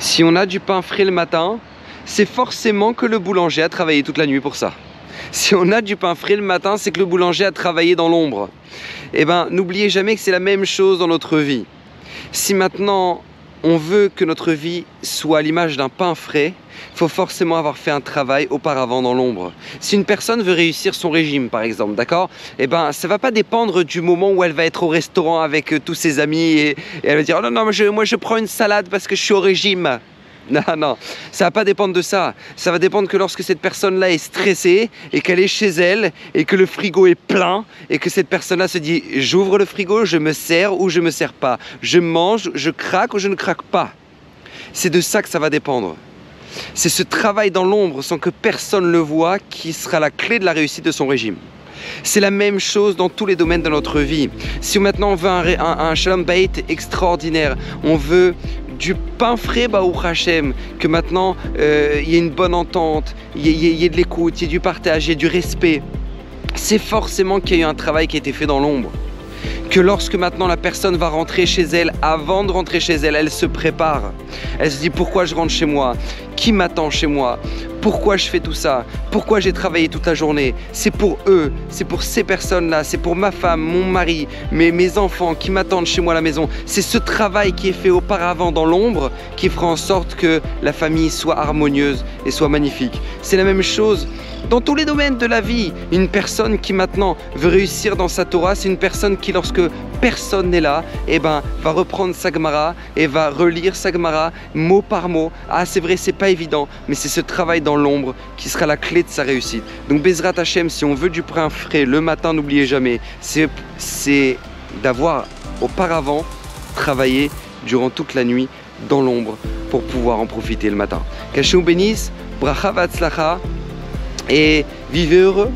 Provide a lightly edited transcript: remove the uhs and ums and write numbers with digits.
Si on a du pain frais le matin, c'est forcément que le boulanger a travaillé toute la nuit pour ça. Si on a du pain frais le matin, c'est que le boulanger a travaillé dans l'ombre. Eh bien, n'oubliez jamais que c'est la même chose dans notre vie. Si maintenant on veut que notre vie soit à l'image d'un pain frais, il faut forcément avoir fait un travail auparavant dans l'ombre. Si une personne veut réussir son régime, par exemple, d'accord? Eh ben, ça ne va pas dépendre du moment où elle va être au restaurant avec tous ses amis et elle va dire « Oh non, non, moi je prends une salade parce que je suis au régime ». Non, non, ça va pas dépendre de ça. Ça va dépendre que lorsque cette personne-là est stressée et qu'elle est chez elle et que le frigo est plein et que cette personne-là se dit « J'ouvre le frigo, je me sers ou je me sers pas. Je mange, je craque ou je ne craque pas. » C'est de ça que ça va dépendre. C'est ce travail dans l'ombre sans que personne le voit qui sera la clé de la réussite de son régime. C'est la même chose dans tous les domaines de notre vie. Si maintenant on veut un shalom bayit extraordinaire, on veut du pain frais, Baruch Hashem, que maintenant il y ait une bonne entente, il y ait de l'écoute, il y ait du partage, il y ait du respect, c'est forcément qu'il y a eu un travail qui a été fait dans l'ombre. Que lorsque maintenant la personne va rentrer chez elle, avant de rentrer chez elle, elle se prépare. Elle se dit pourquoi je rentre chez moi? Qui m'attend chez moi? Pourquoi je fais tout ça? Pourquoi j'ai travaillé toute la journée? C'est pour eux, c'est pour ces personnes-là, c'est pour ma femme, mon mari, mes enfants qui m'attendent chez moi à la maison. C'est ce travail qui est fait auparavant dans l'ombre qui fera en sorte que la famille soit harmonieuse et soit magnifique. C'est la même chose dans tous les domaines de la vie. Une personne qui maintenant veut réussir dans sa Torah, c'est une personne qui, lorsque personne n'est là, eh ben, va reprendre sa Gemara et va relire sa Gemara mot par mot. Ah, c'est vrai, c'est pas évident, mais c'est ce travail dans l'ombre qui sera la clé de sa réussite. Donc Bezrat Hashem, si on veut du pain frais le matin, n'oubliez jamais, c'est d'avoir auparavant travaillé durant toute la nuit dans l'ombre pour pouvoir en profiter le matin. Qu'Hashem vous bénisse, bracha v'atzlacha, et vivez heureux.